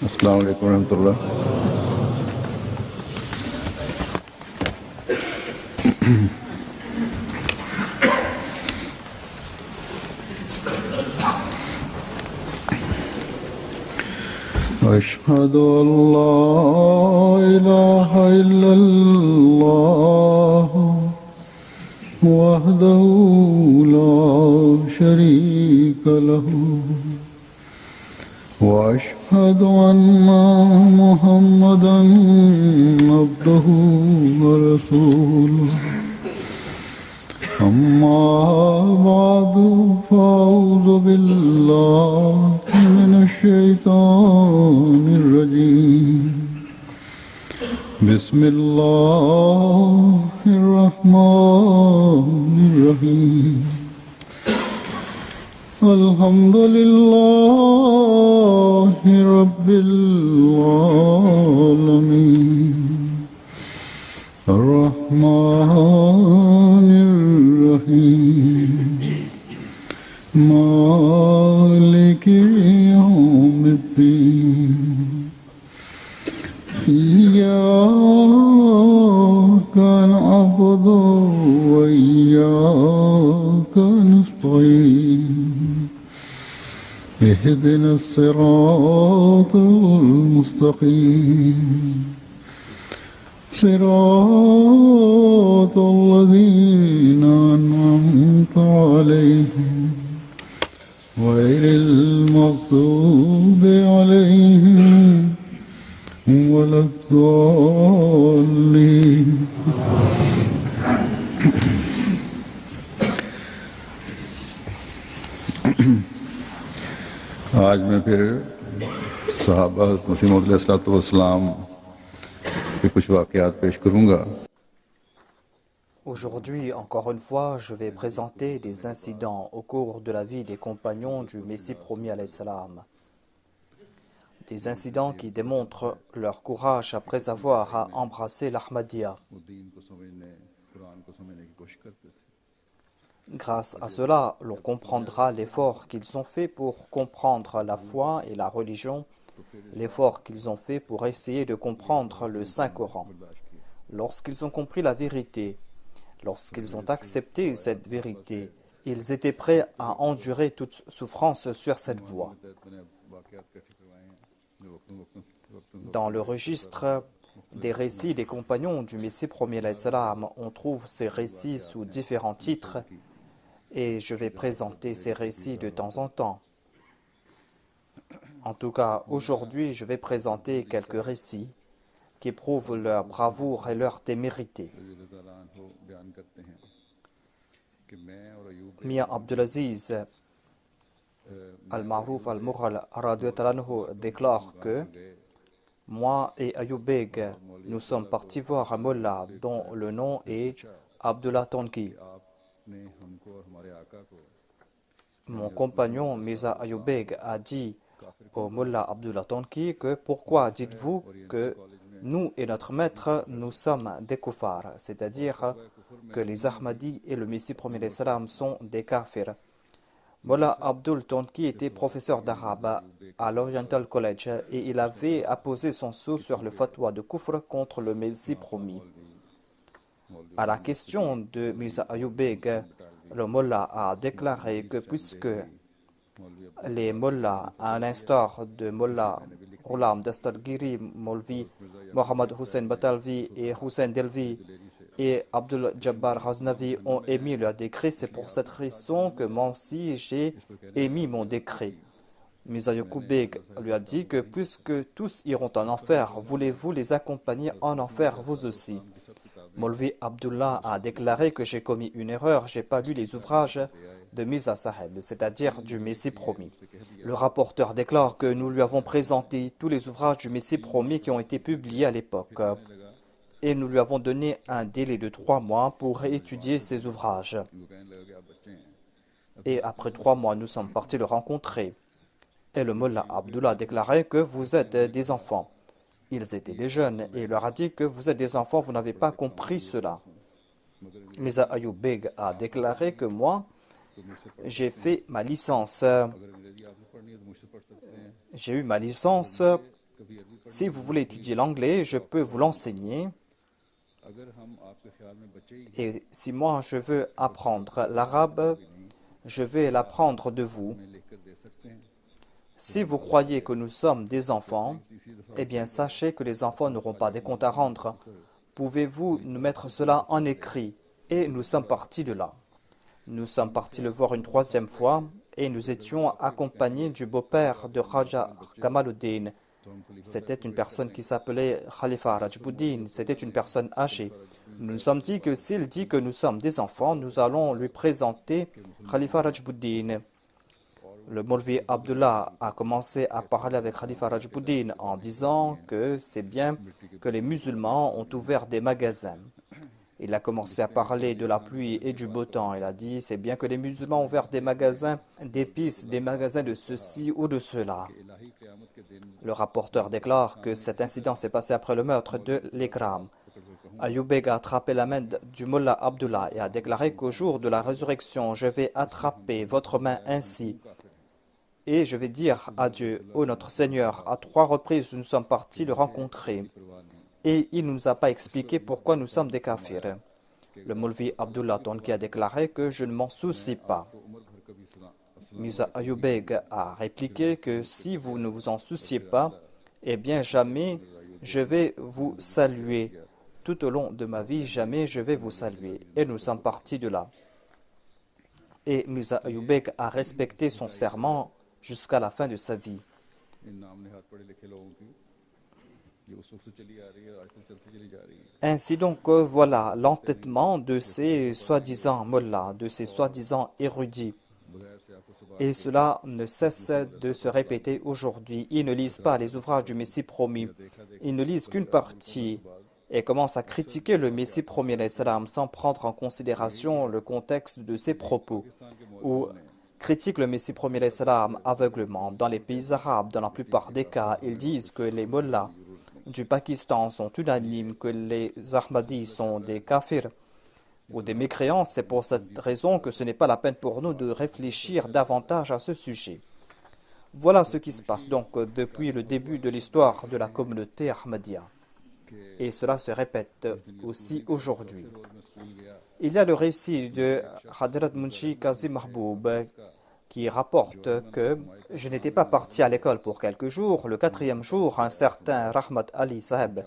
अस्सलाम वालेकुम रहमतुल्लाह। أشهد أن لا إله إلا الله وحده لا شريك له وأشهد أن محمدا عبده ورسوله أما بعد فأعوذ بالله من الشيطان الرجيم بسم الله الرحمن الرحيم الحمد لله رب العالمين الرحمن الرحيم مالك يوم الدين إياك نعبد وإياك نستعين اهدنا الصراط المستقيم صراط الذين أنعمت عليهم غير المغضوب عليهم ولا الضالين आज मैं फिर सहाबा मसीह मौद अलैहिस्सलाम के कुछ वाक़यात पेश करूँगा। Aujourd'hui, encore une fois, je vais présenter des incidents au cours de la vie des compagnons du Messie promis alayhi salam. Des incidents qui démontrent leur courage après avoir embrassé l'Ahmadiyya. Grâce à cela, l'on comprendra l'effort qu'ils ont fait pour comprendre la foi et la religion, l'effort qu'ils ont fait pour essayer de comprendre le Saint-Coran. Lorsqu'ils ont compris la vérité, lorsqu'ils ont accepté cette vérité, ils étaient prêts à endurer toute souffrance sur cette voie. Dans le registre des récits des compagnons du Messie premier alayhi salam, on trouve ces récits sous différents titres et je vais présenter ces récits de temps en temps. En tout cas, aujourd'hui, je vais présenter quelques récits qui prouvent leur bravoure et leur témérité. Mia Abdulaziz Al-Ma'rouf Al-Mughal déclare que moi et Ayoub Beg, nous sommes partis voir un mullah dont le nom est Abdullah Tonki. Mon compagnon Mirza Ayoub Beg a dit au mullah Abdullah Tonki que pourquoi dites-vous que nous et notre maître nous sommes des kuffars, c'est-à-dire que les Ahmadis et le Messie premier salam sont des kafirs. Mullah Abdul Tonki était professeur d'arabe à l'Oriental College et il avait apposé son sceau sur le fatwa de kufr contre le Messie promis. À la question de Mirza Ayoub Beg, le mullah a déclaré que puisque les mullahs, à l'instar de mullah Ghulam Dastargiri, Molvi Mohammad Hussein Batalvi et Hussein Delvi et Abdul Jabbar Ghaznavi ont émis leur décret, c'est pour cette raison que moi aussi j'ai émis mon décret. Mirza Yaqub Beg lui a dit que puisque tous iront en enfer, voulez-vous les accompagner en enfer vous aussi? Molvi Abdullah a déclaré que j'ai commis une erreur, j'ai pas lu les ouvrages de Mirza Saheb, c'est-à-dire du Messie promis. Le rapporteur déclare que nous lui avons présenté tous les ouvrages du Messie promis qui ont été publiés à l'époque et nous lui avons donné un délai de 3 mois pour étudier ces ouvrages. Et après 3 mois, nous sommes partis le rencontrer. Et le mullah Abdullah a déclaré que vous êtes des enfants. Ils étaient des jeunes et il leur a dit que vous êtes des enfants, vous n'avez pas compris cela. Mirza Ayoub Beg a déclaré que moi, j'ai fait ma licence. J'ai eu ma licence Si vous voulez étudier l'anglais, je peux vous l'enseigner. Et si moi je veux apprendre l'arabe, je vais l'apprendre de vous. Si vous croyez que nous sommes des enfants, eh bien sachez que les enfants n'auront pas des comptes à rendre. Pouvez-vous nous mettre cela en écrit? Et nous sommes partis de là. Nous sommes partis le voir une troisième fois et nous étions accompagnés du beau-père de Khaja Kamaluddin. C'était une personne qui s'appelait Khalifa Rajbuddin. C'était une personne âgée. Nous nous sommes dit que s'il dit que nous sommes des enfants, nous allons lui présenter Khalifa Rajbuddin. Le Maulvi Abdullah a commencé à parler avec Khalifa Rajbuddin en disant que c'est bien que les musulmans ont ouvert des magasins. Il a commencé à parler de la pluie et du beau temps. Il a dit c'est bien que les musulmans ont ouvert des magasins d'épices, des magasins de ceci ou de cela. Le rapporteur déclare que cet incident s'est passé après le meurtre de l'Ikram. Ayyub Beg a attrapé la main du Mullah Abdullah et a déclaré qu'au jour de la résurrection, je vais attraper votre main ainsi. Et je vais dire à Dieu, ô notre Seigneur, à 3 reprises nous sommes partis le rencontrer. Et il ne nous a pas expliqué pourquoi nous sommes des kafirs. Le Maulvi Abdullah Tonki a déclaré que je ne m'en soucie pas. Mirza Ayyub Beg a répliqué que si vous ne vous en souciez pas, eh bien jamais je vais vous saluer. Tout au long de ma vie, jamais je vais vous saluer. Et nous sommes partis de là. Et Mirza Ayyub Beg a respecté son serment jusqu'à la fin de sa vie. Ainsi donc, voilà l'entêtement de ces soi-disant mollahs, de ces soi-disant érudits. Et cela ne cesse de se répéter aujourd'hui. Ils ne lisent pas les ouvrages du Messie promis. Ils ne lisent qu'une partie et commencent à critiquer le Messie promis sans prendre en considération le contexte de ses propos. Ou critiquent le Messie promis aveuglement. Dans les pays arabes, dans la plupart des cas, ils disent que les mollahs du Pakistan sont unanimes, que les Ahmadis sont des kafirs ou des mécréants. C'est pour cette raison que ce n'est pas la peine pour nous de réfléchir davantage à ce sujet. Voilà ce qui se passe donc depuis le début de l'histoire de la communauté Ahmadiyya. Et cela se répète aussi aujourd'hui. Il y a le récit de Hadrat Munshi Kazim Mahboub qui rapporte que je n'étais pas parti à l'école pour quelques jours. Le 4e jour, un certain Rahmat Ali Saheb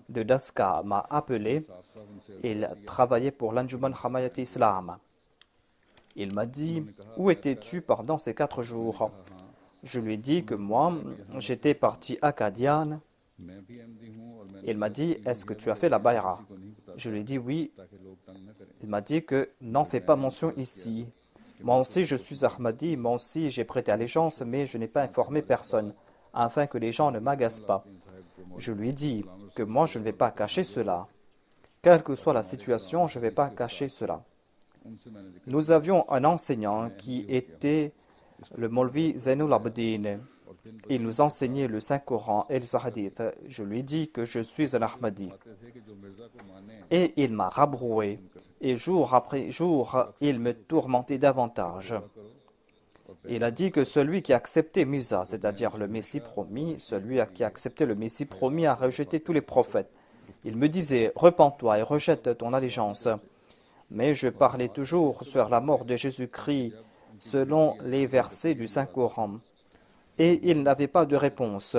de Daska m'a appelé. Il travaillait pour l'Anjuman Hamayat Islam. Il m'a dit « Où étais-tu pendant ces 4 jours ?» Je lui ai dit que moi, j'étais parti à Qadian. Il m'a dit « Est-ce que tu as fait la bayra ?» Je lui ai dit « Oui ». Il m'a dit que « N'en fais pas mention ici ». Moi aussi, je suis Ahmadi, moi aussi, j'ai prêté allégeance, mais je n'ai pas informé personne, afin que les gens ne m'agacent pas. Je lui ai dit que moi, je ne vais pas cacher cela. Quelle que soit la situation, je ne vais pas cacher cela. Nous avions un enseignant qui était le Maulvi Zainul Abidin. Il nous enseignait le Saint-Coran et les hadiths. Je lui ai dit que je suis un Ahmadi. Et il m'a rabroué. Et jour après jour, il me tourmentait davantage. Il a dit que celui qui a accepté Misa, c'est-à-dire le Messie promis, celui qui a accepté le Messie promis a rejeté tous les prophètes. Il me disait, repens-toi et rejette ton allégeance. Mais je parlais toujours sur la mort de Jésus-Christ selon les versets du Saint-Coran. Et il n'avait pas de réponse.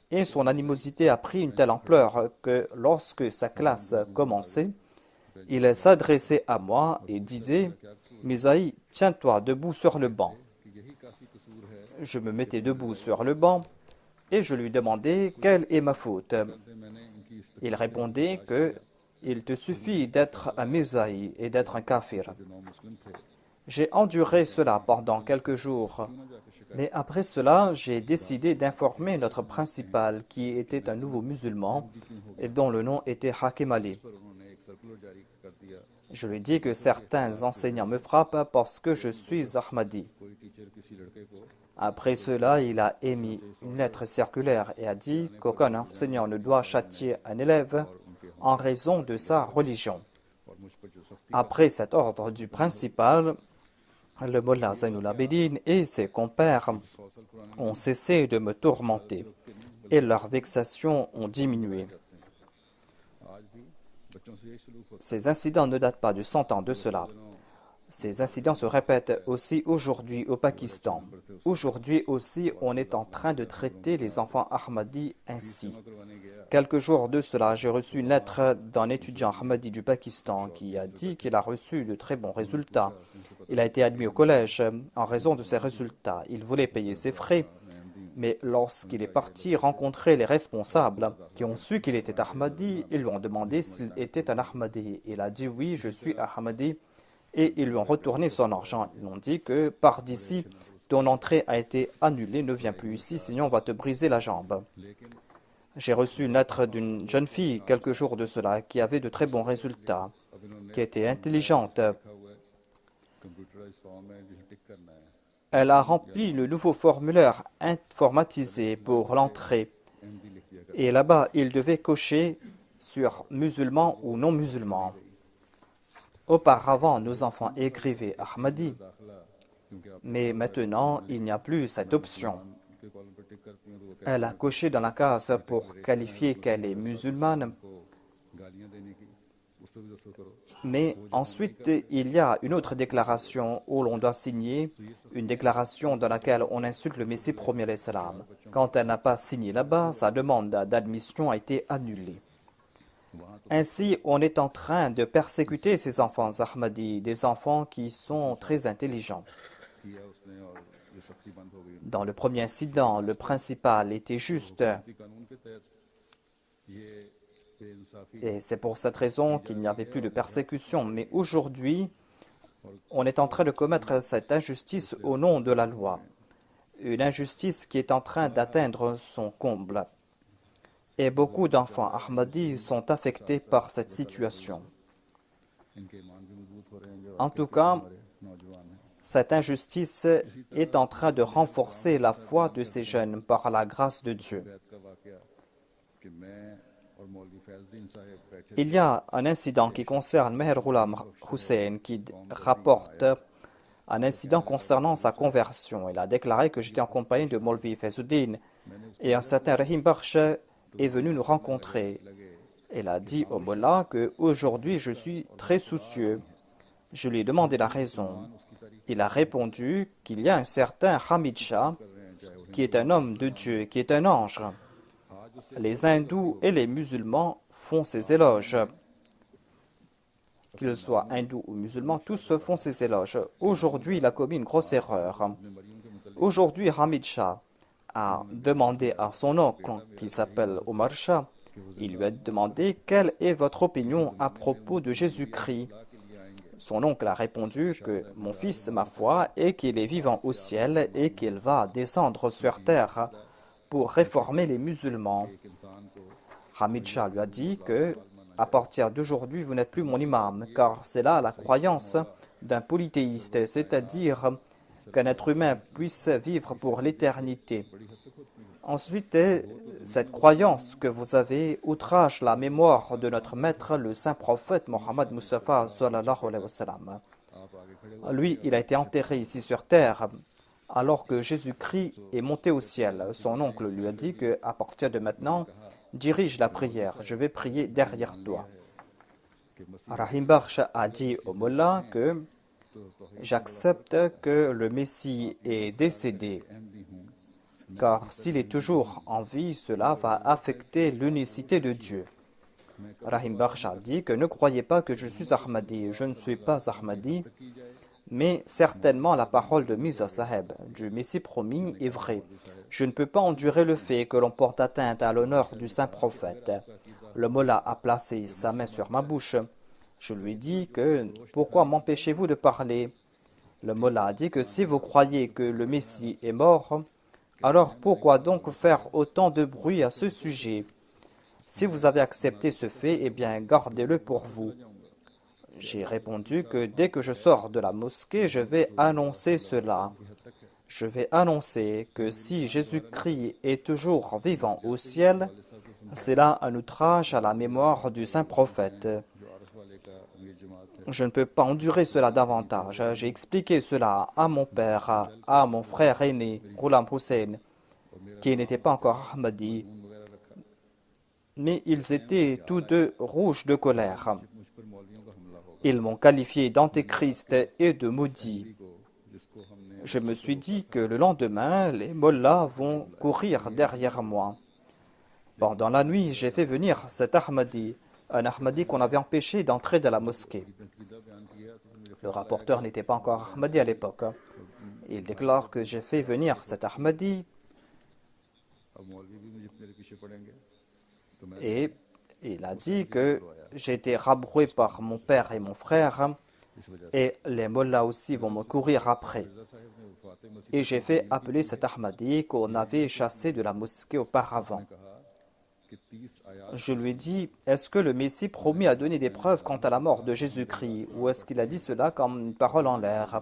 Et son animosité a pris une telle ampleur que lorsque sa classe commençait, il s'adressait à moi et disait « Misaï, tiens-toi debout sur le banc. » Je me mettais debout sur le banc et je lui demandais « Quelle est ma faute ?» Il répondait que « Il te suffit d'être un Misaï et d'être un kafir. » J'ai enduré cela pendant quelques jours. Mais après cela, j'ai décidé d'informer notre principal qui était un nouveau musulman et dont le nom était Hakim Ali. Je lui dis que certains enseignants me frappent parce que je suis Ahmadi. Après cela, il a émis une lettre circulaire et a dit qu'aucun enseignant ne doit châtier un élève en raison de sa religion. Après cet ordre du principal, le Mullah Zainul Abidin et ses compères ont cessé de me tourmenter. et leurs vexations ont diminué. Ces incidents ne datent pas de 100 ans de cela. Ces incidents se répètent aussi aujourd'hui au Pakistan. Aujourd'hui aussi, on est en train de traiter les enfants Ahmadis ainsi. Quelques jours de cela, j'ai reçu une lettre d'un étudiant Ahmadi du Pakistan qui a dit qu'il a reçu de très bons résultats. Il a été admis au collège en raison de ses résultats. Il voulait payer ses frais, mais lorsqu'il est parti rencontrer les responsables qui ont su qu'il était Ahmadi, ils lui ont demandé s'il était un Ahmadi. Il a dit oui, je suis Ahmadi. Et ils lui ont retourné son argent. Ils lui ont dit que pars d'ici, ton entrée a été annulée, ne viens plus ici, sinon on va te briser la jambe. J'ai reçu une lettre d'une jeune fille quelques jours de cela qui avait de très bons résultats, qui était intelligente. Elle a rempli le nouveau formulaire informatisé pour l'entrée. Et là-bas, il devait cocher sur musulman ou non musulman. Auparavant, nos enfants écrivaient Ahmadi, mais maintenant, il n'y a plus cette option. Elle a coché dans la case pour qualifier qu'elle est musulmane, mais ensuite, il y a une autre déclaration où l'on doit signer, une déclaration dans laquelle on insulte le Messie premier l'Islam. Quand elle n'a pas signé là-bas, sa demande d'admission a été annulée. Ainsi, on est en train de persécuter ces enfants Ahmadis, des enfants qui sont très intelligents. Dans le premier incident, le principal était juste. Et c'est pour cette raison qu'il n'y avait plus de persécution. Mais aujourd'hui, on est en train de commettre cette injustice au nom de la loi. Une injustice qui est en train d'atteindre son comble. Et beaucoup d'enfants Ahmadis sont affectés par cette situation. En tout cas, cette injustice est en train de renforcer la foi de ces jeunes par la grâce de Dieu. Il y a un incident qui concerne Meher Ghulam Hussein qui rapporte un incident concernant sa conversion. Il a déclaré que j'étais en compagnie de Maulvi Faizuddin et un certain Rahim Bakhsh est venu nous rencontrer. Il a dit au Mullah qu'aujourd'hui je suis très soucieux. Je lui ai demandé la raison. Il a répondu qu'il y a un certain Hamid Shah qui est un homme de Dieu, qui est un ange. Les hindous et les musulmans font ses éloges. Qu'ils soient hindous ou musulmans, tous font ses éloges. Aujourd'hui, il a commis une grosse erreur. Aujourd'hui, Hamid Shah a demandé à son oncle, qui s'appelle Omar Shah, il lui a demandé quelle est votre opinion à propos de Jésus-Christ. Son oncle a répondu que mon fils, ma foi, est qu'il est vivant au ciel et qu'il va descendre sur terre pour réformer les musulmans. Hamid Shah lui a dit que à partir d'aujourd'hui, vous n'êtes plus mon imam, car c'est là la croyance d'un polythéiste, c'est-à-dire qu'un être humain puisse vivre pour l'éternité. Ensuite, cette croyance que vous avez outrage la mémoire de notre maître, le saint prophète Mohammed Mustafa sallallahu alayhi wa sallam. Lui, il a été enterré ici sur terre alors que Jésus-Christ est monté au ciel. Son oncle lui a dit qu'à partir de maintenant, dirige la prière, je vais prier derrière toi. Rahim Bakhsh a dit au Mullah que j'accepte que le Messie est décédé, car s'il est toujours en vie, cela va affecter l'unicité de Dieu. Rahim Bakhsh a dit que ne croyez pas que je suis Ahmadi, je ne suis pas Ahmadi, mais certainement la parole de Mirza Saheb, du Messie promis, est vraie. Je ne peux pas endurer le fait que l'on porte atteinte à l'honneur du saint prophète. Le Mullah a placé sa main sur ma bouche. Je lui ai dit que « Pourquoi m'empêchez-vous de parler ?» Le Mullah a dit que si vous croyez que le Messie est mort, alors pourquoi donc faire autant de bruit à ce sujet? Si vous avez accepté ce fait, eh bien gardez-le pour vous. J'ai répondu que dès que je sors de la mosquée, je vais annoncer cela. Je vais annoncer que si Jésus-Christ est toujours vivant au ciel, c'est là un outrage à la mémoire du saint prophète. Je ne peux pas endurer cela davantage. J'ai expliqué cela à mon père, à mon frère aîné, Ghulam Hussein, qui n'était pas encore Ahmadi. mais ils étaient tous deux rouges de colère. Ils m'ont qualifié d'antéchrist et de maudit. Je me suis dit que le lendemain, les mollahs vont courir derrière moi. Pendant la nuit, j'ai fait venir cet Ahmadi, un Ahmadi qu'on avait empêché d'entrer dans la mosquée. Le rapporteur n'était pas encore Ahmadi à l'époque. Il déclare que j'ai fait venir cet Ahmadi et il a dit que j'ai été rabroué par mon père et mon frère et les mollahs aussi vont me courir après. Et j'ai fait appeler cet Ahmadi qu'on avait chassé de la mosquée auparavant. Je lui ai dit, est-ce que le Messie promis a donné des preuves quant à la mort de Jésus-Christ ou est-ce qu'il a dit cela comme une parole en l'air?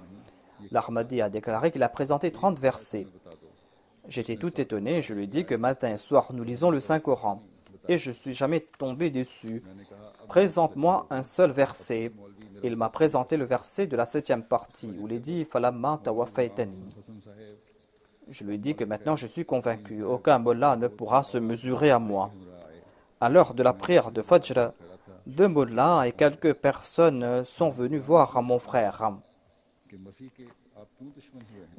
L'Ahmadi a déclaré qu'il a présenté 30 versets. J'étais tout étonné, je lui ai dit que matin et soir nous lisons le Saint-Coran et je ne suis jamais tombé dessus. Présente-moi un seul verset. Il m'a présenté le verset de la 7e partie où il est dit Falamma tawaffaytani. Je lui ai dit que maintenant je suis convaincu, aucun mollah ne pourra se mesurer à moi. À l'heure de la prière de Fajr, 2 mollahs et quelques personnes sont venus voir mon frère.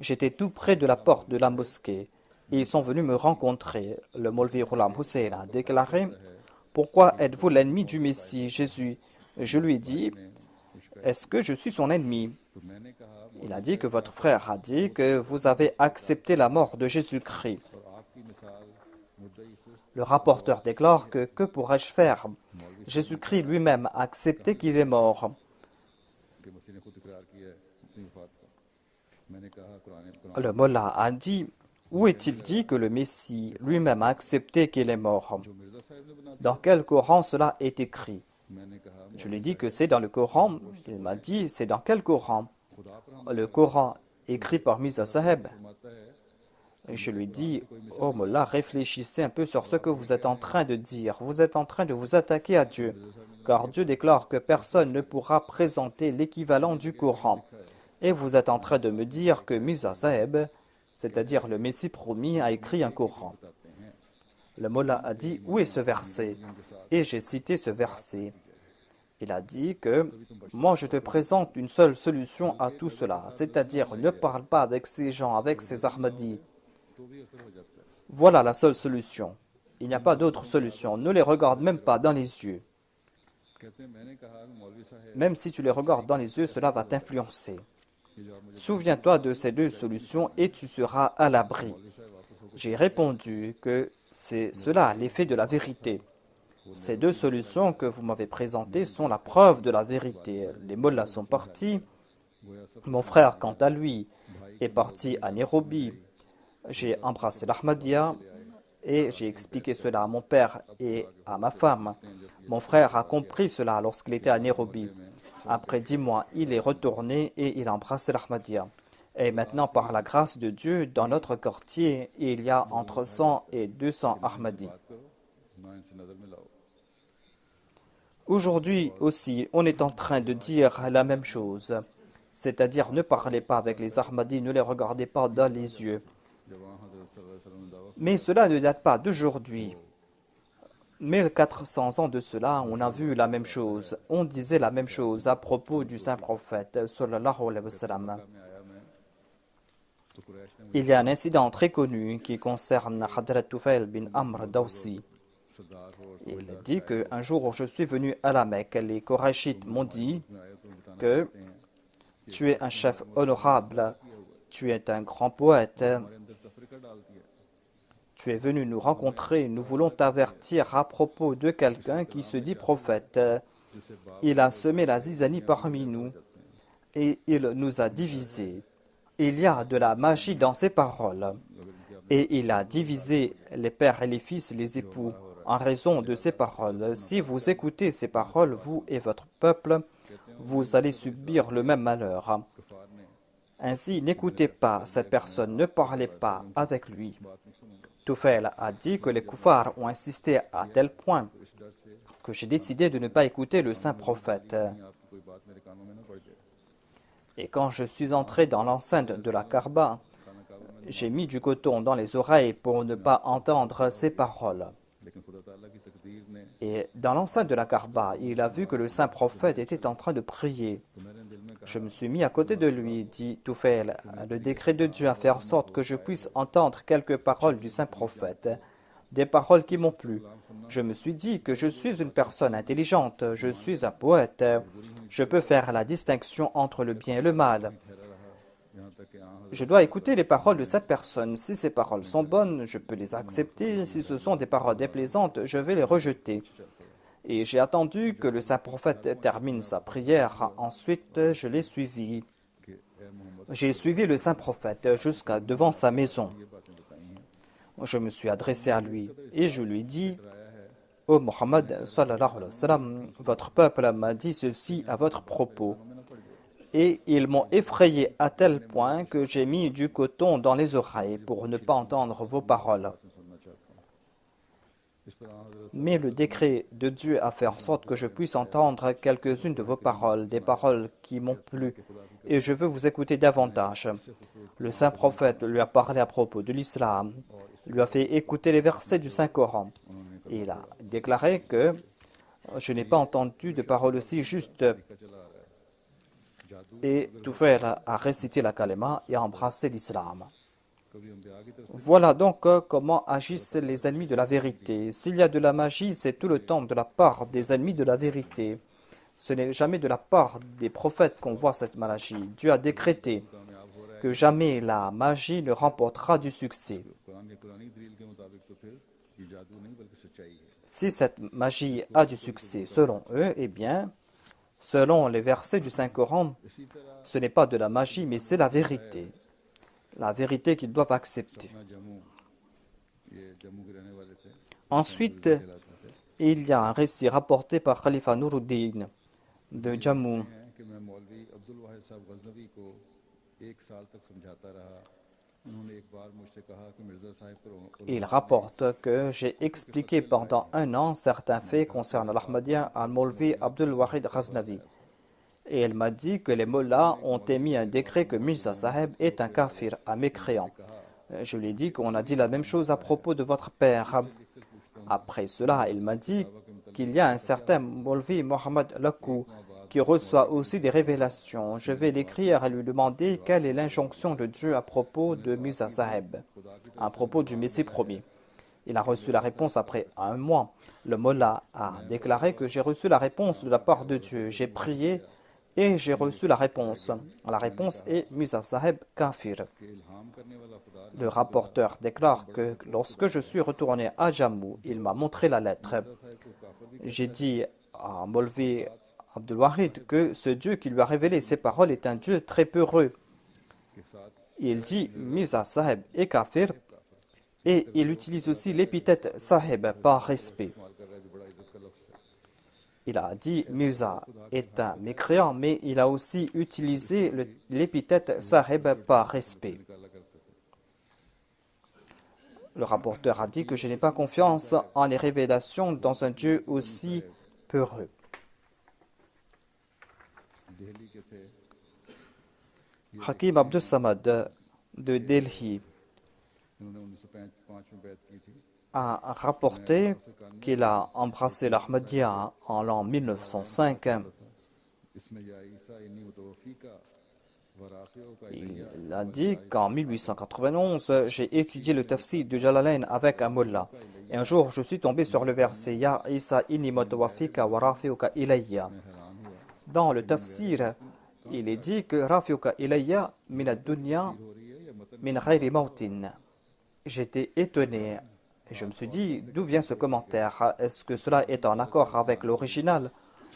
J'étais tout près de la porte de la mosquée et ils sont venus me rencontrer. Le Molvi Ghulam Hussein a déclaré « Pourquoi êtes-vous l'ennemi du Messie, Jésus ?» Je lui ai dit « Est-ce que je suis son ennemi ?» Il a dit que votre frère a dit que vous avez accepté la mort de Jésus-Christ. Le rapporteur déclare que pourrais-je faire? Jésus-Christ lui-même a accepté qu'il est mort. Le mollah a dit, où est-il dit que le Messie lui-même a accepté qu'il est mort? Dans quel Coran cela est écrit? Je lui ai dit que c'est dans le Coran. Il m'a dit, c'est dans quel Coran? Le Coran écrit par Mirza Sahib. Je lui ai dit, oh mollah, réfléchissez un peu sur ce que vous êtes en train de dire. Vous êtes en train de vous attaquer à Dieu. Car Dieu déclare que personne ne pourra présenter l'équivalent du Coran. Et vous êtes en train de me dire que Mirza Sahib, c'est-à-dire le Messie promis, a écrit un Coran. Le mollah a dit, où est ce verset? Et j'ai cité ce verset. Il a dit que moi je te présente une seule solution à tout cela, c'est-à-dire ne parle pas avec ces gens, avec ces Ahmadis. Voilà la seule solution. Il n'y a pas d'autre solution. Ne les regarde même pas dans les yeux. Même si tu les regardes dans les yeux, cela va t'influencer. Souviens-toi de ces 2 solutions et tu seras à l'abri. J'ai répondu que c'est cela l'effet de la vérité. Ces 2 solutions que vous m'avez présentées sont la preuve de la vérité. Les mollahs sont partis. Mon frère, quant à lui, est parti à Nairobi. J'ai embrassé l'Ahmadiyya et j'ai expliqué cela à mon père et à ma femme. Mon frère a compris cela lorsqu'il était à Nairobi. Après 10 mois, il est retourné et il a embrassé l'Ahmadiyya. Et maintenant, par la grâce de Dieu, dans notre quartier, il y a entre 100 et 200 Ahmadis. Aujourd'hui aussi, on est en train de dire la même chose. C'est-à-dire, ne parlez pas avec les Ahmadis, ne les regardez pas dans les yeux. Mais cela ne date pas d'aujourd'hui. 1400 ans de cela, on a vu la même chose. On disait la même chose à propos du saint prophète, sallallahu alayhi wa sallam. Il y a un incident très connu qui concerne Hadrat Tufail bin Amr Dawsi. Il dit qu'un jour où je suis venu à la Mecque, les Qurayshites m'ont dit que tu es un chef honorable, tu es un grand poète, tu es venu nous rencontrer, nous voulons t'avertir à propos de quelqu'un qui se dit prophète. Il a semé la zizanie parmi nous et il nous a divisés. Il y a de la magie dans ses paroles et il a divisé les pères et les fils, les époux, en raison de ces paroles. Si vous écoutez ces paroles, vous et votre peuple, vous allez subir le même malheur. Ainsi, n'écoutez pas cette personne, ne parlez pas avec lui. Tufail a dit que les koufars ont insisté à tel point que j'ai décidé de ne pas écouter le saint prophète. Et quand je suis entré dans l'enceinte de la Kaaba, j'ai mis du coton dans les oreilles pour ne pas entendre ces paroles. Et dans l'enceinte de la Kaaba, il a vu que le saint prophète était en train de prier. Je me suis mis à côté de lui, dit Toufail. Le décret de Dieu a fait en sorte que je puisse entendre quelques paroles du saint prophète, des paroles qui m'ont plu. Je me suis dit que je suis une personne intelligente, je suis un poète, je peux faire la distinction entre le bien et le mal. Je dois écouter les paroles de cette personne. Si ces paroles sont bonnes, je peux les accepter. Si ce sont des paroles déplaisantes, je vais les rejeter. Et j'ai attendu que le saint prophète termine sa prière. Ensuite, je l'ai suivi. J'ai suivi le saint prophète jusqu'à devant sa maison. Je me suis adressé à lui et je lui ai dit: Ô Mohammed, sallallahu alayhi wa sallam, votre peuple m'a dit ceci à votre propos. Et ils m'ont effrayé à tel point que j'ai mis du coton dans les oreilles pour ne pas entendre vos paroles. Mais le décret de Dieu a fait en sorte que je puisse entendre quelques-unes de vos paroles, des paroles qui m'ont plu, et je veux vous écouter davantage. Le saint prophète lui a parlé à propos de l'islam, lui a fait écouter les versets du Saint-Coran. Et il a déclaré que je n'ai pas entendu de paroles aussi justes. Et Toufail a récité la kalima et a embrassé l'islam. Voilà donc comment agissent les ennemis de la vérité. S'il y a de la magie, c'est tout le temps de la part des ennemis de la vérité. Ce n'est jamais de la part des prophètes qu'on voit cette magie. Dieu a décrété que jamais la magie ne remportera du succès. Si cette magie a du succès selon eux, eh bien, selon les versets du Saint-Coran, ce n'est pas de la magie, mais c'est la vérité. La vérité qu'ils doivent accepter. Ensuite, il y a un récit rapporté par Khalifa Nuruddin de Jammu. Il rapporte que j'ai expliqué pendant 1 an certains faits concernant l'Ahmadiyya à Maulvi Abdul Wahid Ghaznavi. Et elle m'a dit que les mollahs ont émis un décret que Mirza Saheb est un kafir, un mécréant. Je lui ai dit qu'on a dit la même chose à propos de votre père. Après cela, il m'a dit qu'il y a un certain Maulvi Mohamed Lakou qui reçoit aussi des révélations. Je vais l'écrire et lui demander quelle est l'injonction de Dieu à propos de Mirza Saheb, à propos du Messie promis. Il a reçu la réponse après 1 mois. Le mollah a déclaré que j'ai reçu la réponse de la part de Dieu. J'ai prié et j'ai reçu la réponse. La réponse est Mirza Saheb kafir. Le rapporteur déclare que lorsque je suis retourné à Jammu, il m'a montré la lettre. J'ai dit à Maulvi Abdul Wahid que ce Dieu qui lui a révélé ces paroles est un Dieu très peureux. Il dit Mirza Saheb est kafir et il utilise aussi l'épithète Saheb par respect. Il a dit Mirza est un mécréant, mais il a aussi utilisé l'épithète Saheb par respect. Le rapporteur a dit que je n'ai pas confiance en les révélations dans un Dieu aussi peureux. Hakim Abdus Samad de Delhi a rapporté qu'il a embrassé l'Ahmadiyya en l'an 1905. Il a dit qu'en 1891, j'ai étudié le tafsir de Jalalain avec un mullah. Et un jour, je suis tombé sur le verset Ya Isa inni mutawafika wa rafiuka ilayya. Dans le tafsir, il est dit que Rafiuka ilayya min ad-dunya min ghayri mautin. J'étais étonné. Et je me suis dit, d'où vient ce commentaire? Est-ce que cela est en accord avec l'original?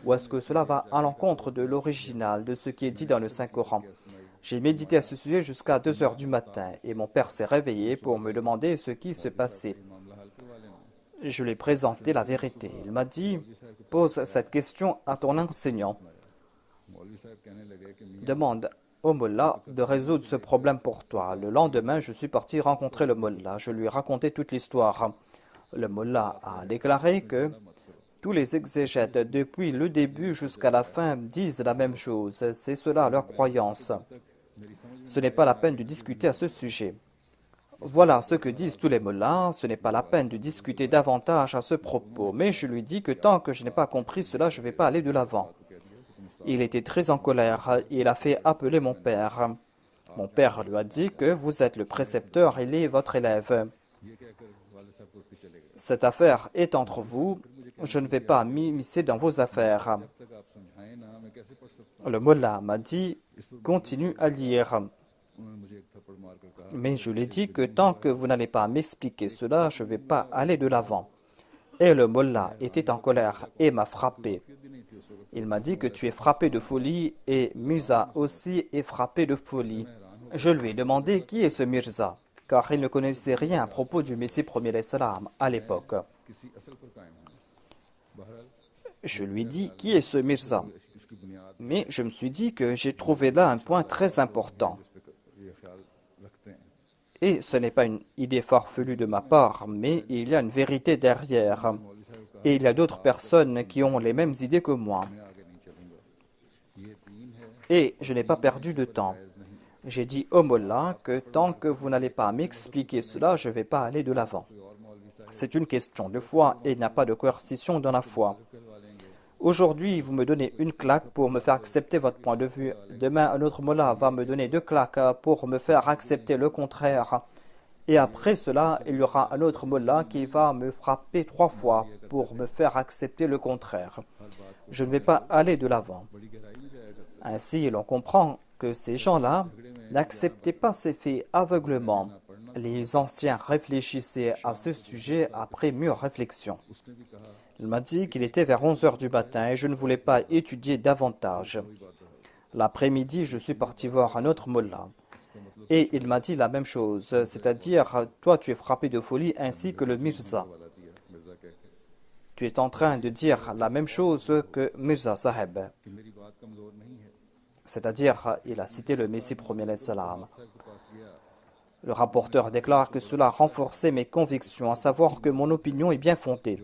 Ou est-ce que cela va à l'encontre de l'original, de ce qui est dit dans le Saint-Coran? J'ai médité à ce sujet jusqu'à 2 heures du matin et mon père s'est réveillé pour me demander ce qui se passait. Je lui ai présenté la vérité. Il m'a dit, pose cette question à ton enseignant. Demande au mullah de résoudre ce problème pour toi. Le lendemain, je suis parti rencontrer le mullah. Je lui ai raconté toute l'histoire. Le mullah a déclaré que tous les exégètes, depuis le début jusqu'à la fin, disent la même chose. C'est cela leur croyance. Ce n'est pas la peine de discuter à ce sujet. Voilà ce que disent tous les mollahs, ce n'est pas la peine de discuter davantage à ce propos. Mais je lui dis que tant que je n'ai pas compris cela, je ne vais pas aller de l'avant. Il était très en colère et il a fait appeler mon père. Mon père lui a dit que vous êtes le précepteur, il est votre élève. Cette affaire est entre vous, je ne vais pas m'immiscer dans vos affaires. Le mullah m'a dit, continue à lire. Mais je lui ai dit que tant que vous n'allez pas m'expliquer cela, je ne vais pas aller de l'avant. Et le mullah était en colère et m'a frappé. Il m'a dit que tu es frappé de folie et Mirza aussi est frappé de folie. Je lui ai demandé qui est ce Mirza, car il ne connaissait rien à propos du Messie premier salam à l'époque. Je lui ai dit qui est ce Mirza. Mais je me suis dit que j'ai trouvé là un point très important. Et ce n'est pas une idée farfelue de ma part, mais il y a une vérité derrière. Et il y a d'autres personnes qui ont les mêmes idées que moi. Et je n'ai pas perdu de temps. J'ai dit au mollah que tant que vous n'allez pas m'expliquer cela, je ne vais pas aller de l'avant. C'est une question de foi et il n'y a pas de coercition dans la foi. Aujourd'hui, vous me donnez une claque pour me faire accepter votre point de vue. Demain, un autre mollah va me donner 2 claques pour me faire accepter le contraire. Et après cela, il y aura un autre mollah qui va me frapper 3 fois pour me faire accepter le contraire. Je ne vais pas aller de l'avant. Ainsi, l'on comprend que ces gens-là n'acceptaient pas ces faits aveuglement. Les anciens réfléchissaient à ce sujet après mûre réflexion. Il m'a dit qu'il était vers 11 heures du matin et je ne voulais pas étudier davantage. L'après-midi, je suis parti voir un autre mullah. Et il m'a dit la même chose, c'est-à-dire, toi tu es frappé de folie ainsi que le Mirza. Tu es en train de dire la même chose que Mirza Saheb. C'est-à-dire, il a cité le Messie premier salam. Le rapporteur déclare que cela a renforcé mes convictions, à savoir que mon opinion est bien fondée.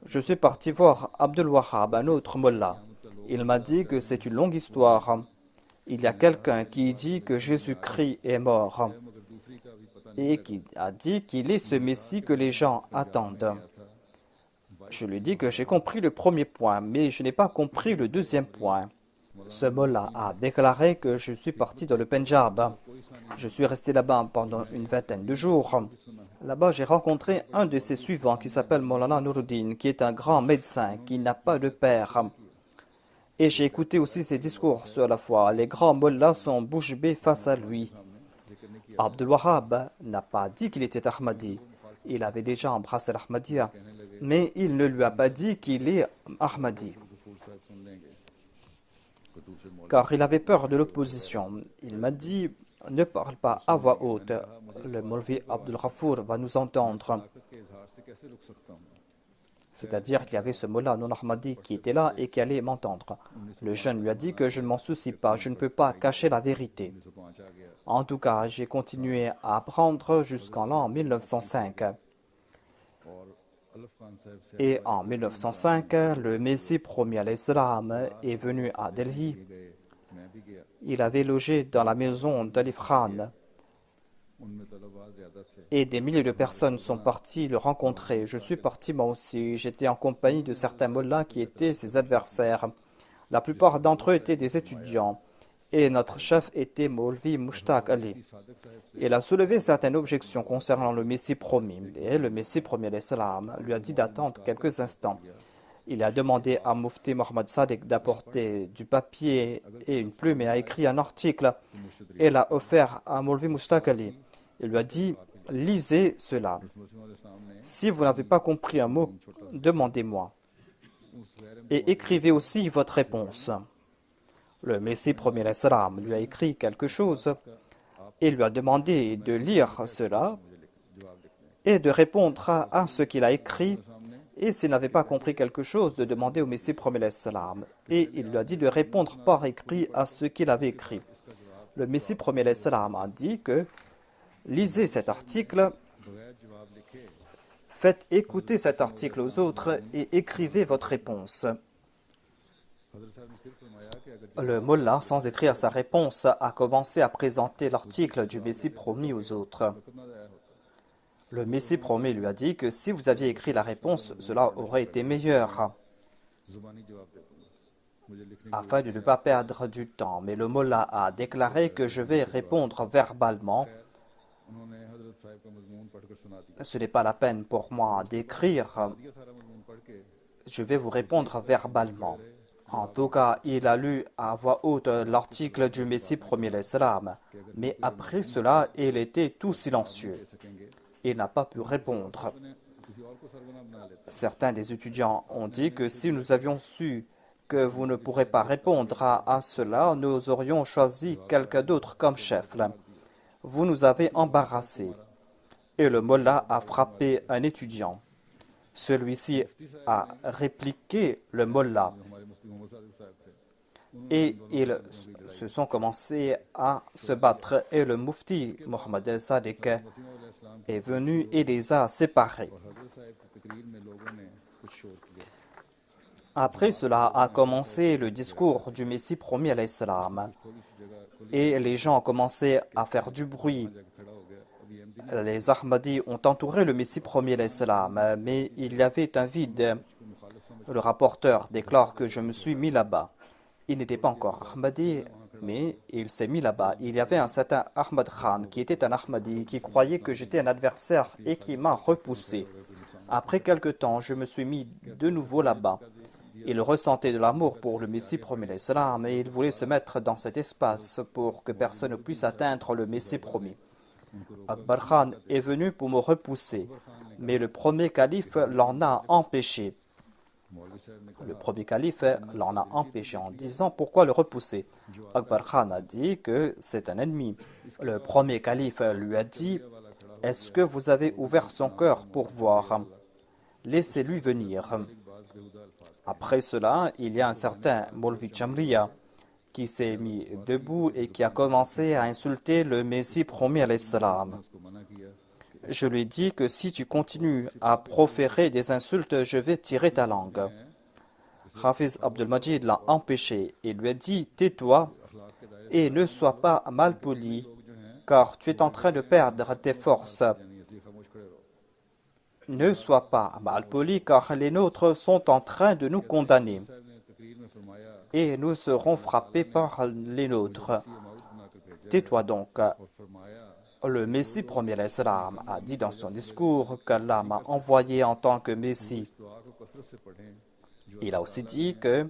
Je suis parti voir Abdul Wahhab, un autre mullah. Il m'a dit que c'est une longue histoire. Il y a quelqu'un qui dit que Jésus-Christ est mort et qui a dit qu'il est ce Messie que les gens attendent. Je lui dis que j'ai compris le premier point, mais je n'ai pas compris le deuxième point. Ce mullah a déclaré que je suis parti dans le Pendjab. Je suis resté là-bas pendant une vingtaine de jours. Là-bas, j'ai rencontré un de ses suivants qui s'appelle Maulana Nuruddin, qui est un grand médecin qui n'a pas de père. Et j'ai écouté aussi ses discours sur la foi. Les grands mollahs sont bouche bée face à lui. Abdul Wahhab n'a pas dit qu'il était Ahmadi. Il avait déjà embrassé l'Ahmadiyya. Mais il ne lui a pas dit qu'il est Ahmadi. Car il avait peur de l'opposition. Il m'a dit, ne parle pas à voix haute. Le Maulvi Abdul Ghafour va nous entendre. C'est-à-dire qu'il y avait ce mullah non-Ahmadi qui était là et qui allait m'entendre. Le jeune lui a dit que je ne m'en soucie pas, je ne peux pas cacher la vérité. En tout cas, j'ai continué à apprendre jusqu'en l'an 1905. Et en 1905, le Messie premier alayhi salam est venu à Delhi. Il avait logé dans la maison d'Alif Khan. Et des milliers de personnes sont parties le rencontrer. Je suis parti moi aussi. J'étais en compagnie de certains mollahs qui étaient ses adversaires. La plupart d'entre eux étaient des étudiants. Et notre chef était Maulvi Mushtaq Ali. Il a soulevé certaines objections concernant le Messie promis. Et le Messie premier alayhi salam lui a dit d'attendre quelques instants. Il a demandé à Mufti Mohammed Sadiq d'apporter du papier et une plume et a écrit un article. Et l'a offert à Maulvi Mushtaq Ali. Il lui a dit, lisez cela. Si vous n'avez pas compris un mot, demandez-moi. Et écrivez aussi votre réponse. Le Messie premier salam lui a écrit quelque chose et lui a demandé de lire cela et de répondre à ce qu'il a écrit. Et s'il n'avait pas compris quelque chose, de demander au Messie premier salam. Et il lui a dit de répondre par écrit à ce qu'il avait écrit. Le Messie premier salam a dit que lisez cet article, faites écouter cet article aux autres et écrivez votre réponse. Le mullah, sans écrire sa réponse, a commencé à présenter l'article du Messie promis aux autres. Le Messie promis lui a dit que si vous aviez écrit la réponse, cela aurait été meilleur, afin de ne pas perdre du temps. Mais le mollah a déclaré que je vais répondre verbalement. Ce n'est pas la peine pour moi d'écrire. Je vais vous répondre verbalement. En tout cas, il a lu à voix haute l'article du Messie premier l'Islam. Mais après cela, il était tout silencieux. Il n'a pas pu répondre. Certains des étudiants ont dit que si nous avions su que vous ne pourrez pas répondre à cela, nous aurions choisi quelqu'un d'autre comme chef. Vous nous avez embarrassés. Et le mollah a frappé un étudiant. Celui-ci a répliqué le mollah. Et ils se sont commencés à se battre. Et le mufti Mohammed el-Sadiq est venu et les a séparés. Après cela a commencé le discours du Messie promis à l'Islam. Et les gens ont commencé à faire du bruit. Les Ahmadis ont entouré le Messie promis à l'Islam, mais il y avait un vide. Le rapporteur déclare que je me suis mis là-bas. Il n'était pas encore Ahmadi, mais il s'est mis là-bas. Il y avait un certain Ahmad Khan qui était un Ahmadi, qui croyait que j'étais un adversaire et qui m'a repoussé. Après quelque temps, je me suis mis de nouveau là-bas. Il ressentait de l'amour pour le Messie promis l'Islam et il voulait se mettre dans cet espace pour que personne ne puisse atteindre le Messie promis. Akbar Khan est venu pour me repousser, mais le premier calife l'en a empêché. Le premier calife l'en a empêché en disant pourquoi le repousser. Akbar Khan a dit que c'est un ennemi. Le premier calife lui a dit est-ce que vous avez ouvert son cœur pour voir? Laissez-lui venir. Après cela, il y a un certain Molvi Chamriya qui s'est mis debout et qui a commencé à insulter le Messie promis à l'Islam. Je lui ai dit que si tu continues à proférer des insultes, je vais tirer ta langue. Hafiz Abdul Majid l'a empêché et lui a dit tais-toi et ne sois pas malpoli car tu es en train de perdre tes forces. Ne sois pas malpoli car les nôtres sont en train de nous condamner et nous serons frappés par les nôtres. Tais-toi donc. Le Messie premier l'Islam a dit dans son discours qu'Allah m'a envoyé en tant que Messie. Il a aussi dit que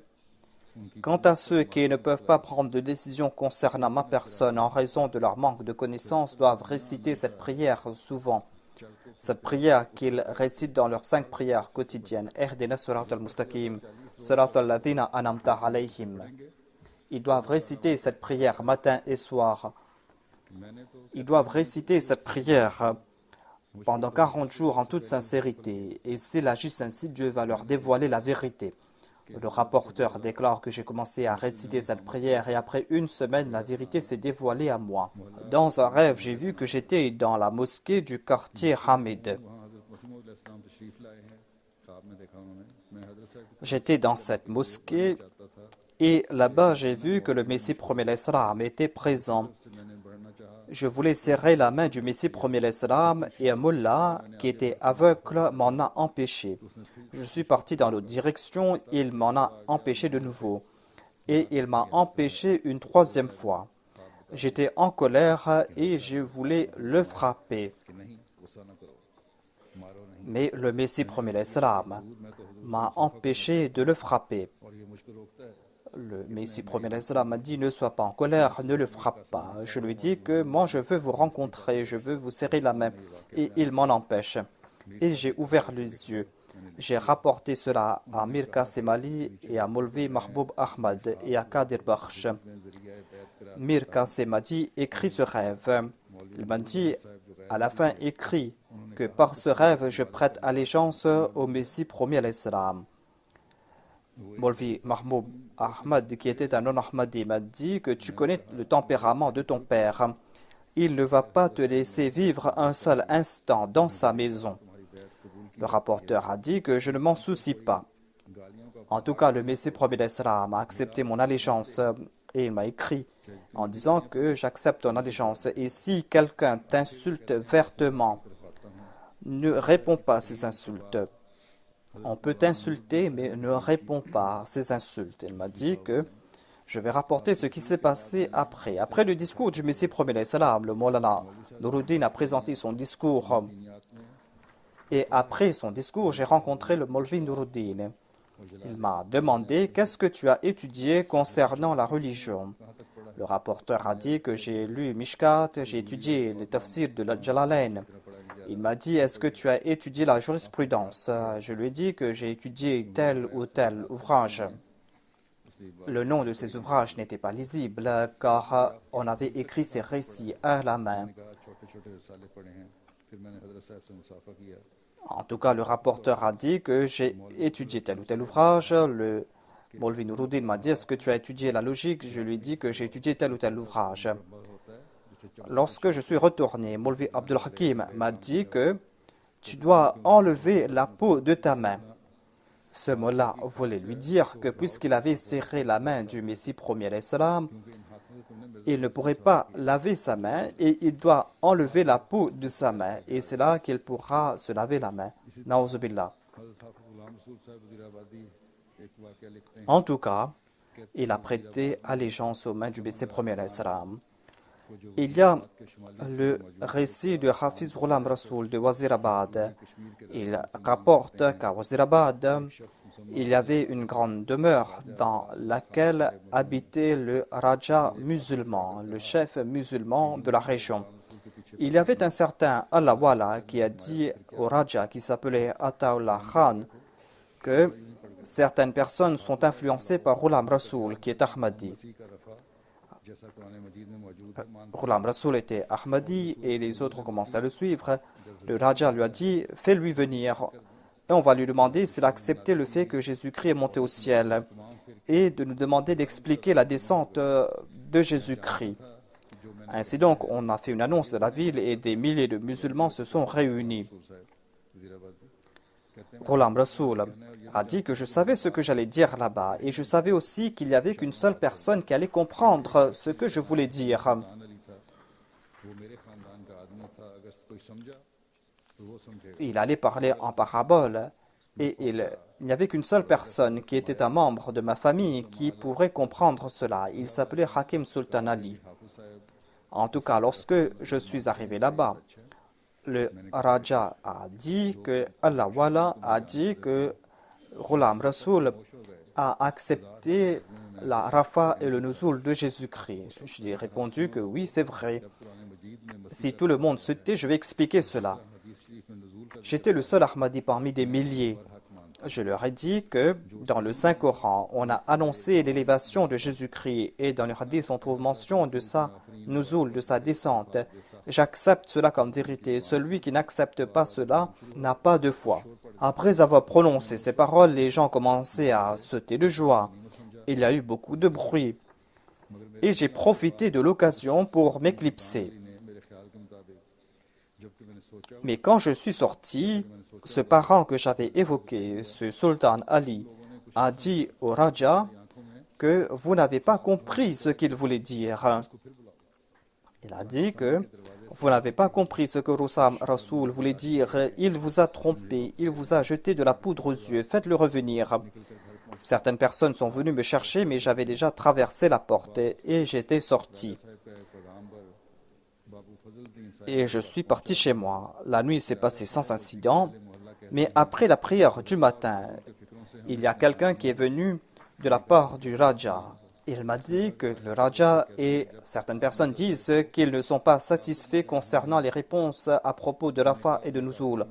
quant à ceux qui ne peuvent pas prendre de décision concernant ma personne en raison de leur manque de connaissances doivent réciter cette prière souvent. Cette prière qu'ils récitent dans leurs 5 prières quotidiennes. Ihdina surat al-mustaqim, surat al-ladhina anamta alayhim. Ils doivent réciter cette prière matin et soir. Ils doivent réciter cette prière pendant 40 jours en toute sincérité. Et s'ils agissent ainsi, Dieu va leur dévoiler la vérité. Le rapporteur déclare que j'ai commencé à réciter cette prière et après une semaine, la vérité s'est dévoilée à moi. Dans un rêve, j'ai vu que j'étais dans la mosquée du quartier Hamid. J'étais dans cette mosquée et là-bas, j'ai vu que le Messie premier l'Islam était présent. Je voulais serrer la main du Messie premier l'Islam et un mullah qui était aveugle m'en a empêché. Je suis parti dans l'autre direction, il m'en a empêché de nouveau. Et il m'a empêché une 3e fois. J'étais en colère et je voulais le frapper. Mais le Messie premier l'Islam m'a empêché de le frapper. Le Messie premier l'Islam m'a dit ne sois pas en colère, ne le frappe pas. Je lui dis que moi je veux vous rencontrer, je veux vous serrer la main. Et il m'en empêche. Et j'ai ouvert les yeux. J'ai rapporté cela à Mir Qasim Ali et à Molvi Mahboub Ahmad et à Kadir Bakhsh. Mir Qasim a dit écris ce rêve. Il m'a dit à la fin écris que par ce rêve je prête allégeance au Messie promis à l'Islam. Molvi Mahmoud Ahmad, qui était un non-Ahmadi, m'a dit que tu connais le tempérament de ton père. Il ne va pas te laisser vivre un seul instant dans sa maison. Le rapporteur a dit que je ne m'en soucie pas. En tout cas, le Messie promis d'Islam a accepté mon allégeance et il m'a écrit en disant que j'accepte ton allégeance. Et si quelqu'un t'insulte vertement, ne réponds pas à ces insultes. On peut t'insulter, mais ne réponds pas à ces insultes. Il m'a dit que je vais rapporter ce qui s'est passé après. Après le discours du Messie premier, le Maulana Nuruddin a présenté son discours. Et après son discours, j'ai rencontré le Maulvi Nuruddin. Il m'a demandé qu'est-ce que tu as étudié concernant la religion. Le rapporteur a dit que j'ai lu Mishkat, j'ai étudié les tafsirs de la Jalalain. Il m'a dit est-ce que tu as étudié la jurisprudence. Je lui ai dit que j'ai étudié tel ou tel ouvrage. Le nom de ces ouvrages n'était pas lisible car on avait écrit ces récits à la main. En tout cas, le rapporteur a dit que j'ai étudié tel ou tel ouvrage. Le Maulvi Nuruddin m'a dit est-ce que tu as étudié la logique. Je lui ai dit que j'ai étudié tel ou tel ouvrage. Lorsque je suis retourné, Maulvi Abdul Hakim m'a dit que tu dois enlever la peau de ta main. Ce mot-là voulait lui dire que puisqu'il avait serré la main du Messie premier, il ne pourrait pas laver sa main et il doit enlever la peau de sa main. Et c'est là qu'il pourra se laver la main. Naouzubillah. En tout cas, il a prêté allégeance aux mains du Messie premier. Il y a le récit de Hafiz Ghulam Rasoul de Wazirabad. Il rapporte qu'à Wazirabad, il y avait une grande demeure dans laquelle habitait le Raja musulman, le chef musulman de la région. Il y avait un certain Allahwala qui a dit au Raja, qui s'appelait Ataullah Khan, que certaines personnes sont influencées par Ghulam Rasoul, qui est Ahmadi. Ghulam Rasoul était Ahmadi et les autres ont commencé à le suivre. Le Raja lui a dit « Fais-lui venir » et on va lui demander s'il a accepté le fait que Jésus-Christ est monté au ciel et de nous demander d'expliquer la descente de Jésus-Christ. Ainsi donc, on a fait une annonce de la ville et des milliers de musulmans se sont réunis. Ghulam Rasoul a dit que je savais ce que j'allais dire là-bas et je savais aussi qu'il n'y avait qu'une seule personne qui allait comprendre ce que je voulais dire. Il allait parler en parabole et il n'y avait qu'une seule personne qui était un membre de ma famille qui pourrait comprendre cela. Il s'appelait Hakim Sultan Ali. En tout cas, lorsque je suis arrivé là-bas, le Raja a dit que Allah Wala a dit que Ghulam Rasoul a accepté la Rafa et le Nuzul de Jésus-Christ. Je lui ai répondu que oui, c'est vrai. Si tout le monde se tait, je vais expliquer cela. J'étais le seul Ahmadi parmi des milliers. Je leur ai dit que dans le Saint-Coran, on a annoncé l'élévation de Jésus-Christ et dans le hadith, on trouve mention de sa nuzul, de sa descente. J'accepte cela comme vérité. Celui qui n'accepte pas cela n'a pas de foi. Après avoir prononcé ces paroles, les gens commençaient à sauter de joie. Il y a eu beaucoup de bruit. Et j'ai profité de l'occasion pour m'éclipser. Mais quand je suis sorti, ce parent que j'avais évoqué, ce sultan Ali, a dit au Raja que vous n'avez pas compris ce qu'il voulait dire. Il a dit que vous n'avez pas compris ce que Ghulam Rasoul voulait dire. Il vous a trompé, il vous a jeté de la poudre aux yeux. Faites-le revenir. Certaines personnes sont venues me chercher, mais j'avais déjà traversé la porte et j'étais sorti. Et je suis parti chez moi. La nuit s'est passée sans incident, mais après la prière du matin, il y a quelqu'un qui est venu de la part du Raja. Il m'a dit que le Raja et certaines personnes disent qu'ils ne sont pas satisfaits concernant les réponses à propos de Rafa et de Nuzul.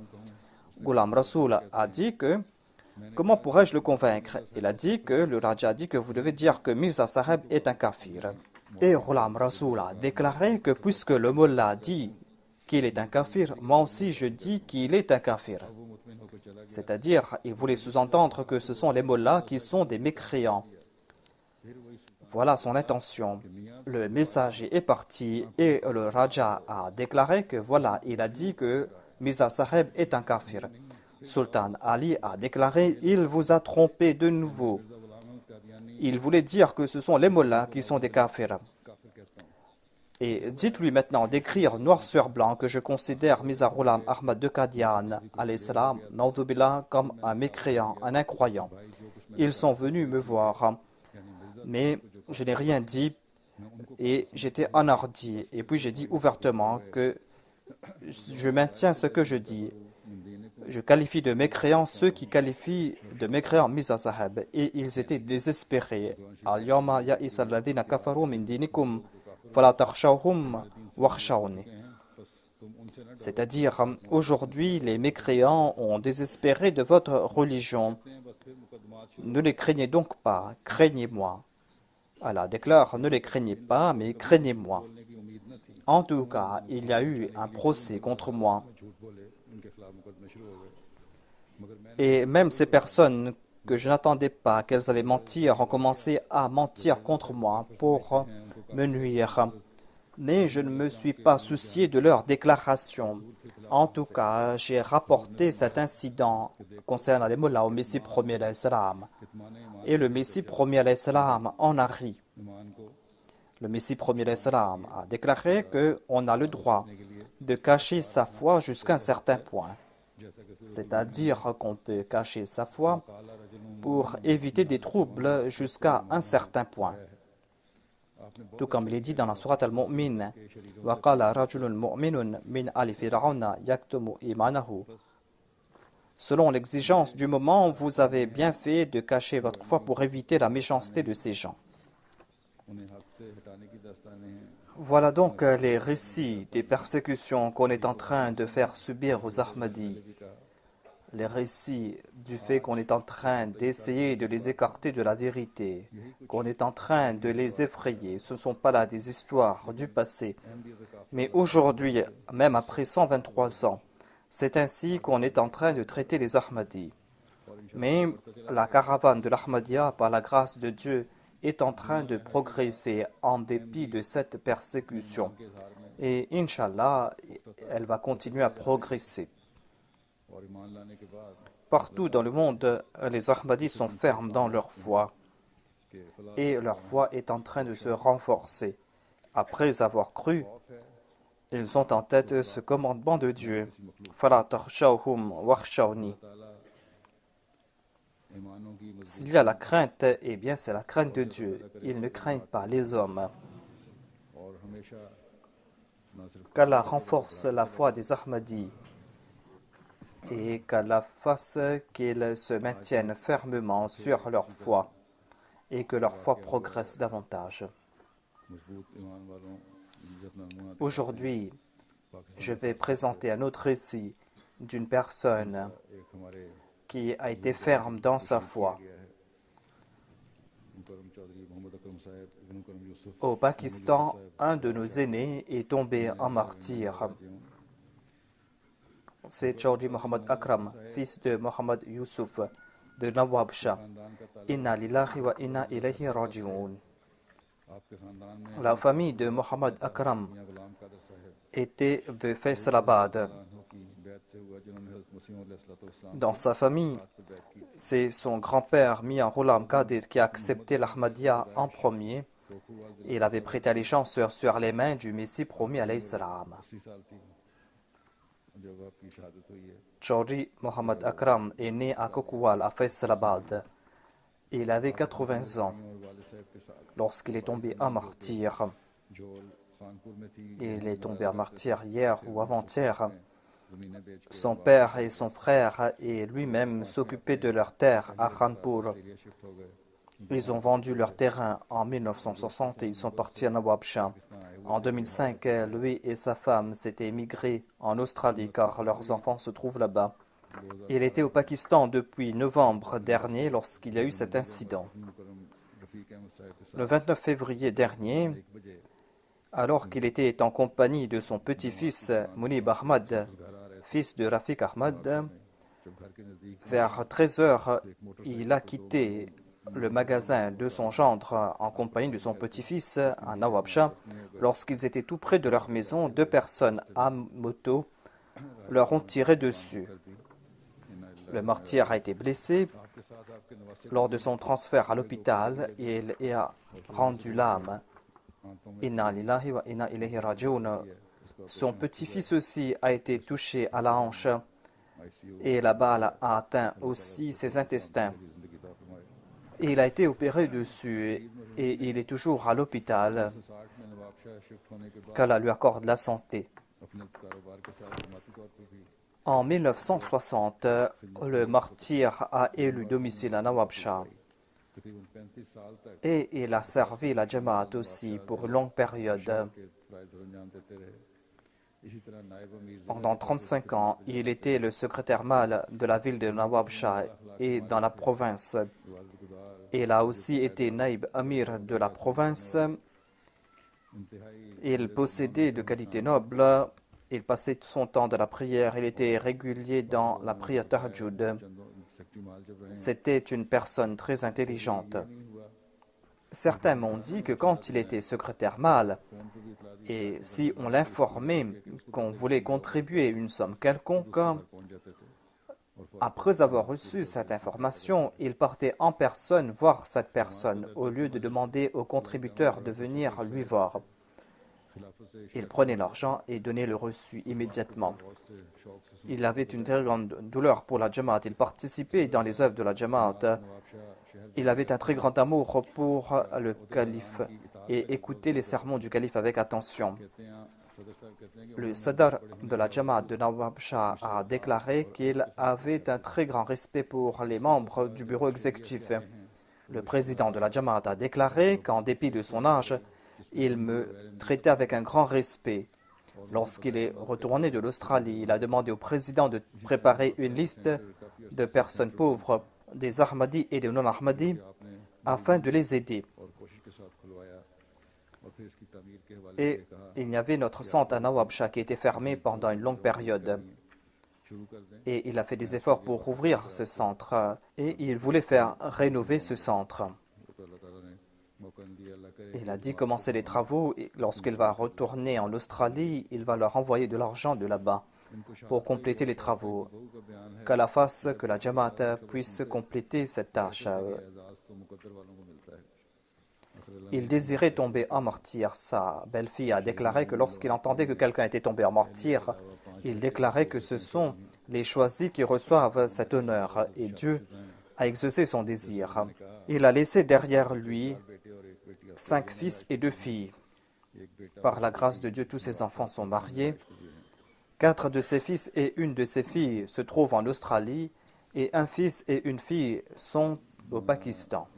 Ghulam Rasoul a dit que comment pourrais-je le convaincre? Il a dit que le Raja a dit que vous devez dire que Mirza Saheb est un kafir. Et Ghulam Rasoul a déclaré que puisque le Mullah dit qu'il est un kafir, moi aussi je dis qu'il est un kafir. C'est-à-dire, il voulait sous-entendre que ce sont les Mullahs qui sont des mécréants. Voilà son intention. Le messager est parti et le Raja a déclaré que voilà, il a dit que Mirza Saheb est un kafir. Sultan Ali a déclaré, il vous a trompé de nouveau. Il voulait dire que ce sont les Mullahs qui sont des kafirs. Et dites-lui maintenant d'écrire noir sur blanc que je considère Mirza Ghulam Ahmad de Qadian, alayhi salam, naudzubillah, comme un mécréant, un incroyant. Ils sont venus me voir, mais je n'ai rien dit et j'étais enhardi. Et puis j'ai dit ouvertement que je maintiens ce que je dis. Je qualifie de mécréants ceux qui qualifient de mécréants Mirza Sahib. Et ils étaient désespérés. Al-yawma ya'isa alladhina kafaru min dinikum fala takhshawhum wakhshawni. C'est-à-dire, aujourd'hui, les mécréants ont désespéré de votre religion. Ne les craignez donc pas, craignez-moi. Allah déclare, ne les craignez pas, mais craignez-moi. En tout cas, il y a eu un procès contre moi. Et même ces personnes que je n'attendais pas qu'elles allaient mentir ont commencé à mentir contre moi pour me nuire. Mais je ne me suis pas soucié de leurs déclarations. En tout cas, j'ai rapporté cet incident concernant les mollahs au Messie premier alayhi salam. Et le Messie premier alayhi salam en a ri. Le Messie premier alayhi salam a déclaré qu'on a le droit de cacher sa foi jusqu'à un certain point. C'est-à-dire qu'on peut cacher sa foi pour éviter des troubles jusqu'à un certain point. Tout comme il est dit dans la sourate Al-Mu'min, وَقَالَ رَجُلٌ مُؤْمِنٌ مِنْ آلِ فِرْعَوْنَ يَكْتُمُ إِيمَانَهُ. Selon l'exigence du moment, vous avez bien fait de cacher votre foi pour éviter la méchanceté de ces gens. Voilà donc les récits des persécutions qu'on est en train de faire subir aux Ahmadis. Les récits du fait qu'on est en train d'essayer de les écarter de la vérité, qu'on est en train de les effrayer. Ce ne sont pas là des histoires du passé. Mais aujourd'hui, même après 123 ans, c'est ainsi qu'on est en train de traiter les Ahmadis. Mais la caravane de l'Ahmadiyya, par la grâce de Dieu, est en train de progresser en dépit de cette persécution. Et Inch'Allah, elle va continuer à progresser. Partout dans le monde, les Ahmadis sont fermes dans leur foi. Et leur foi est en train de se renforcer. Après avoir cru, ils ont en tête ce commandement de Dieu. Fala takhshawhum wakhshawni. S'il y a la crainte, eh bien c'est la crainte de Dieu. Ils ne craignent pas les hommes. Qu'Allah renforce la foi des Ahmadis et qu'Allah fasse qu'ils se maintiennent fermement sur leur foi et que leur foi progresse davantage. Aujourd'hui, je vais présenter un autre récit d'une personne qui a été ferme dans sa foi. Au Pakistan, un de nos aînés est tombé en martyr. C'est Chaudhry Mohammad Akram, fils de Mohammad Youssouf de Nawab Shah. Inna lillahi wa inna ilayhi raji'un. La famille de Mohammad Akram était de Faisalabad. Dans sa famille, c'est son grand-père Mian Ghulam Qadir qui a accepté l'Ahmadiyya en premier. Il avait prêté allégeance sur les mains du Messie promis alayhi salam. Chaudhry Mohammad Akram est né à Kokwal, à Faisalabad. Il avait 80 ans lorsqu'il est tombé en martyr. Il est tombé en martyr hier ou avant-hier. Son père et son frère et lui-même s'occupaient de leur terre à Khanpur. Ils ont vendu leur terrain en 1960 et ils sont partis à Nawab Shah. En 2005, lui et sa femme s'étaient émigrés en Australie car leurs enfants se trouvent là-bas. Il était au Pakistan depuis novembre dernier lorsqu'il y a eu cet incident. Le 29 février dernier, alors qu'il était en compagnie de son petit-fils Munib Ahmad, fils de Rafiq Ahmad, vers 13 heures, il a quitté le magasin de son gendre en compagnie de son petit-fils à Nawab Shah. Lorsqu'ils étaient tout près de leur maison, deux personnes à moto leur ont tiré dessus. Le martyr a été blessé. Lors de son transfert à l'hôpital, il a rendu l'âme. Inna lillahi wa inna ilayhi raji'un. Son petit-fils aussi a été touché à la hanche et la balle a atteint aussi ses intestins. Il a été opéré dessus et il est toujours à l'hôpital. Qu'Allah lui accorde la santé. En 1960, le martyr a élu domicile à Nawab Shah et il a servi la Jamaat aussi pour une longue période. Pendant 35 ans, il était le secrétaire mâle de la ville de Nawab Shah et dans la province. Il a aussi été naïb amir de la province. Il possédait de qualités nobles. Il passait son temps dans la prière. Il était régulier dans la prière tahajjud. C'était une personne très intelligente. Certains m'ont dit que quand il était secrétaire mâle, et si on l'informait qu'on voulait contribuer une somme quelconque, après avoir reçu cette information, il partait en personne voir cette personne au lieu de demander aux contributeurs de venir lui voir. Il prenait l'argent et donnait le reçu immédiatement. Il avait une très grande douleur pour la Jamaat. Il participait dans les œuvres de la Jamaat. Il avait un très grand amour pour le calife et écoutait les sermons du calife avec attention. Le Sadr de la Jamaat de Nawab Shah a déclaré qu'il avait un très grand respect pour les membres du bureau exécutif. Le président de la Jamaat a déclaré qu'en dépit de son âge, il me traitait avec un grand respect. Lorsqu'il est retourné de l'Australie, il a demandé au président de préparer une liste de personnes pauvres, des Ahmadis et des non-Ahmadis, afin de les aider. Et il y avait notre centre à Nawab Shah qui était fermé pendant une longue période. Et il a fait des efforts pour ouvrir ce centre. Et il voulait faire rénover ce centre. Il a dit commencer les travaux et lorsqu'il va retourner en Australie, il va leur envoyer de l'argent de là-bas pour compléter les travaux. Qu'Allah fasse que la Jamaat puisse compléter cette tâche. Il désirait tomber en martyr. Sa belle-fille a déclaré que lorsqu'il entendait que quelqu'un était tombé en martyr, il déclarait que ce sont les choisis qui reçoivent cet honneur et Dieu a exaucé son désir. Il a laissé derrière lui 5 fils et 2 filles. Par la grâce de Dieu, tous ses enfants sont mariés. 4 de ses fils et une de ses filles se trouvent en Australie et un fils et une fille sont au Pakistan.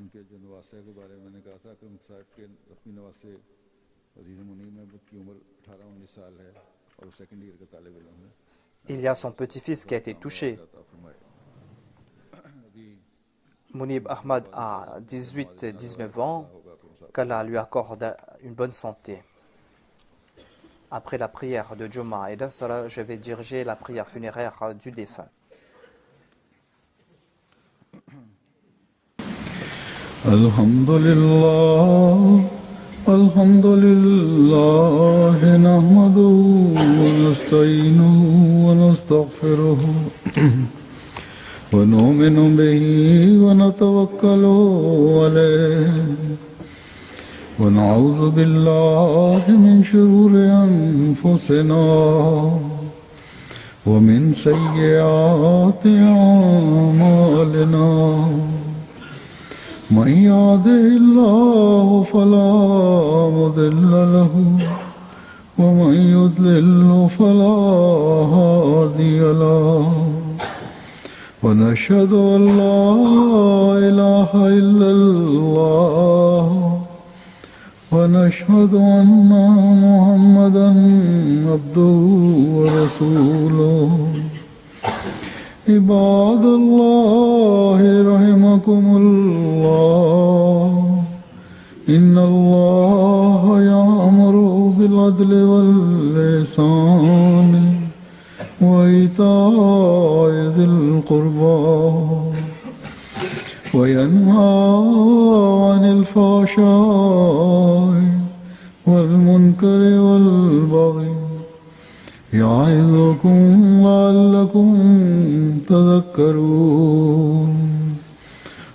Il y a son petit-fils qui a été touché. Munib Ahmad a 18-19 ans. Qu'Allah lui accorde une bonne santé. Après la prière de Juma et d'Asra, je vais diriger la prière funéraire du défunt. Alhamdulillah, alhamdulillah, nahmaduhu wa nasta'inuhu wa nastaghfiruhu wa nu'minu bihi wa natawakkalu alayhi. ونعوذ بالله من شرور أنفسنا ومن سيئات أعمالنا من يهده الله فلا مضل له ومن يضلل فلا هادي له ونشهد أن لا إله إلا الله ونشهد أن محمدا عبده ورسوله عباد الله رحمكم الله إن الله يأمر بالعدل والإحسان وإيتاء ذي القربى وينهى عن الفحشاء والمنكر والبغي يعظكم لعلكم تذكرون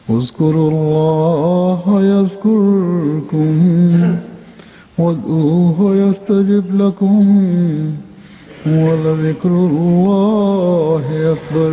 اذكروا الله يذكركم وادعوه يستجب لكم ولذكر الله أكبر.